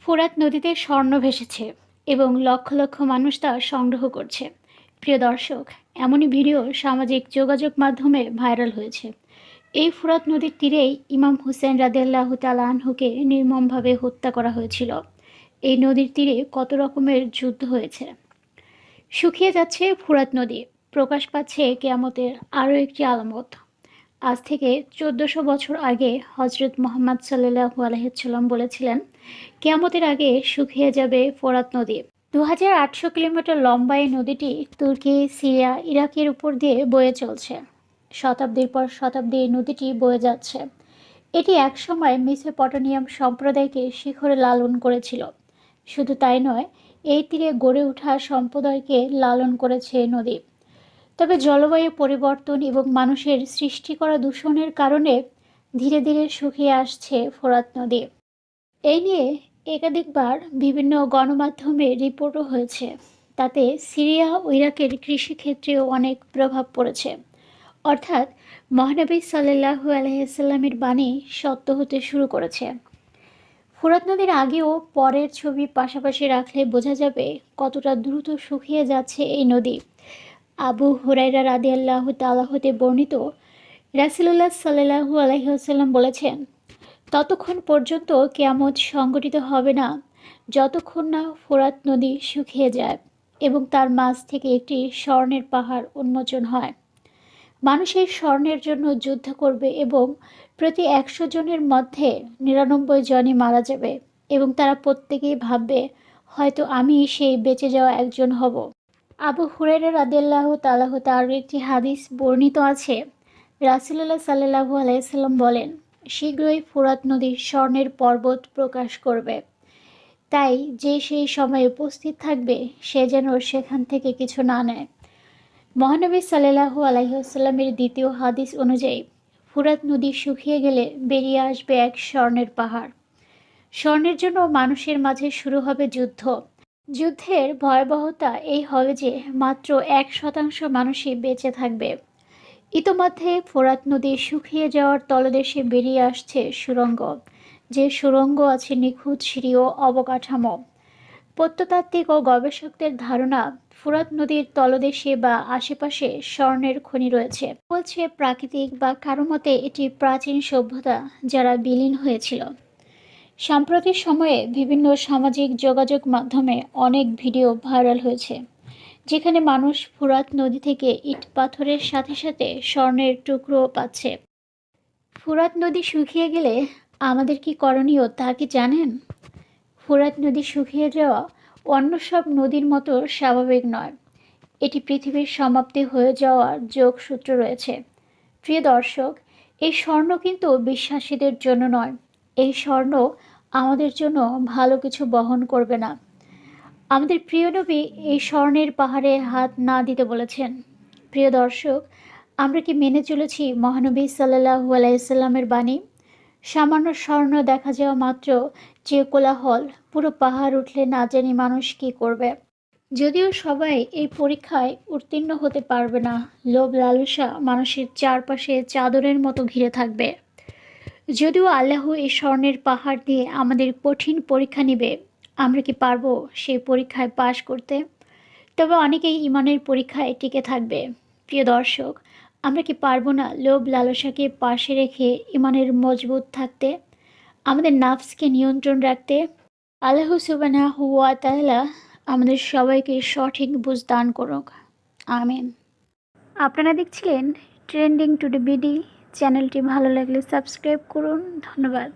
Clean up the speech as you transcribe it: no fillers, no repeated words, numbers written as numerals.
ফোরাত নদীতে স্বর্ণ ভেসেছে এবং লক্ষ লক্ষ মানুষ তা সংগ্রহ করছে। প্রিয় দর্শক, এমনই ভিডিও সামাজিক যোগাযোগ মাধ্যমে ভাইরাল হয়েছে। এই ফোরাত নদীর তীরেই ইমাম হুসেন রাদিয়াল্লাহু তাআলা আনহুকে নির্মমভাবে হত্যা করা হয়েছিল। এই নদীর তীরে কত রকমের যুদ্ধ হয়েছে। শুকিয়ে যাচ্ছে ফোরাত নদী, প্রকাশ পাচ্ছে কিয়ামতের আরও একটি আলামত। আজ থেকে ১৪০০ বছর আগে হজরত মুহাম্মদ সাল্লাল্লাহু আলাইহি ওয়াসাল্লাম বলেছিলেন, কিয়ামতের আগে শুকিয়ে যাবে ফোরাত নদী। ২৮০০ কিলোমিটার লম্বা এই নদীটি তুর্কি, সিরিয়া, ইরাকের উপর দিয়ে বয়ে চলছে। শতাব্দীর পর শতাব্দী এই নদীটি বয়ে যাচ্ছে। এটি একসময় মেসোপটেমিয়াম সম্প্রদায়কে শিখরে লালন করেছিল। শুধু তাই নয়, এই তীরে গড়ে ওঠা সম্প্রদায়কে লালন করেছে এই নদী। তবে জলবায়ু পরিবর্তন এবং মানুষের সৃষ্টি করা দূষণের কারণে ধীরে ধীরে শুকিয়ে আসছে ফোরাত নদী। এই নিয়ে একাধিকবার বিভিন্ন গণমাধ্যমে রিপোর্টও হয়েছে। তাতে সিরিয়া ও ইরাকের কৃষিক্ষেত্রেও অনেক প্রভাব পড়েছে। অর্থাৎ মহানবী সাল্লাল্লাহু আলাইহি ওয়াসাল্লামের বাণী সত্য হতে শুরু করেছে। ফোরাত নদীর আগে ও পরের ছবি পাশাপাশি রাখলে বোঝা যাবে কতটা দ্রুত শুকিয়ে যাচ্ছে এই নদী। আবু হুরায়রা রাদিয়াল্লাহু তাআলা হতে বর্ণিত, রাসূলুল্লাহ সাল্লাল্লাহু আলাইহি ওয়াসাল্লাম বলেছেন, ততক্ষণ পর্যন্ত কিয়ামত সংঘটিত হবে না যতক্ষণ না ফোরাত নদী শুকিয়ে যায় এবং তার মাঝ থেকে একটি স্বর্ণের পাহাড় উন্মোচন হয়। মানুষ এই স্বর্ণের জন্য যুদ্ধ করবে এবং প্রতি ১০০ জনের মধ্যে ৯৯ জনই মারা যাবে এবং তারা প্রত্যেকেই ভাববে, হয়তো আমি সেই বেঁচে যাওয়া একজন হব। আবু হুরায়রা রাদিয়াল্লাহু তাআলা হতে আরও একটি হাদিস বর্ণিত আছে। রাসূলুল্লাহ সাল্লাল্লাহু আলাইহি সাল্লাম বলেন, শীঘ্রই ফোরাত নদী স্বর্ণের পর্বত প্রকাশ করবে। তাই যে সেই সময়ে উপস্থিত থাকবে সে যেন সেখান থেকে কিছু না নেয়। মহানবী সাল্লাল্লাহু আলাইহি ওয়াসাল্লামের দ্বিতীয় হাদিস অনুযায়ী, ফোরাত নদী শুকিয়ে গেলে বেরিয়ে আসবে এক স্বর্ণের পাহাড়। স্বর্ণের জন্য মানুষের মাঝে শুরু হবে যুদ্ধ। যুদ্ধের ভয়াবহতা এই হবে যে মাত্র ১% মানুষই বেঁচে থাকবে। ইতোমধ্যে ফোরাত নদী শুকিয়ে যাওয়ার তলদেশে বেরিয়ে আসছে সুড়ঙ্গ। যে সুড়ঙ্গ আছে নিখুঁত সিঁড়ি ও অবকাঠামো। প্রত্নতাত্ত্বিক ও গবেষকদের ধারণা, ফোরাত নদীর তলদেশে বা আশেপাশে স্বর্ণের খনি রয়েছে। বলছে প্রাকৃতিক বা কারো মতে এটি প্রাচীন সভ্যতা যারা বিলীন হয়েছিল। সাম্প্রতিক সময়ে বিভিন্ন সামাজিক যোগাযোগ মাধ্যমে অনেক ভিডিও ভাইরাল হয়েছে, যেখানে মানুষ ফোরাত নদী থেকে ইট পাথরের সাথে সাথে স্বর্ণের টুকরোও পাচ্ছে। ফোরাত নদী শুকিয়ে গেলে আমাদের কি করণীয় তা কি জানেন? ফোরাত নদী শুকিয়ে যাওয়া অন্য সব নদীর মতো স্বাভাবিক নয়। এটি পৃথিবীর সমাপ্তি হয়ে যাওয়ার যোগসূত্র রয়েছে। প্রিয় দর্শক, এই স্বর্ণ কিন্তু বিশ্বাসীদের জন্য নয়। এই স্বর্ণ আমাদের জন্য ভালো কিছু বহন করবে না। আমাদের প্রিয় নবী এই স্বর্ণের পাহাড়ে হাত না দিতে বলেছেন। প্রিয় দর্শক, আমরা কি মেনে চলেছি মহানবী সাল্লাল্লাহু আলাইহি ওয়াসাল্লামের বাণী? সামান্য স্বর্ণ দেখা যাওয়া মাত্র যে কোলাহল, পুরো পাহাড় উঠলে না জানি মানুষ কি করবে। যদিও সবাই এই পরীক্ষায় উত্তীর্ণ হতে পারবে না, লোভ লালসা মানুষের চারপাশে চাদরের মতো ঘিরে থাকবে। যদিও আল্লাহ এই স্বর্ণের পাহাড় দিয়ে আমাদের কঠিন পরীক্ষা নেবে, আমরা কি পারবো সেই পরীক্ষায় পাশ করতে? তবে অনেকেই ইমানের পরীক্ষায় টিকে থাকবে। প্রিয় দর্শক, আমরা কি পারবো না লোভ লালসাকে পাশে রেখে ইমানের মজবুত থাকতে, আমাদের নাফসকে নিয়ন্ত্রণ রাখতে? আল্লাহ সুবহানাহু ওয়া তাআলা আমাদের সবাইকে সঠিক বুঝ দান করুক। আমিন। আপনারা দেখছিলেন ট্রেন্ডিং টুডে বিডি। চ্যানেলটি ভালো লাগলে সাবস্ক্রাইব করুন। ধন্যবাদ।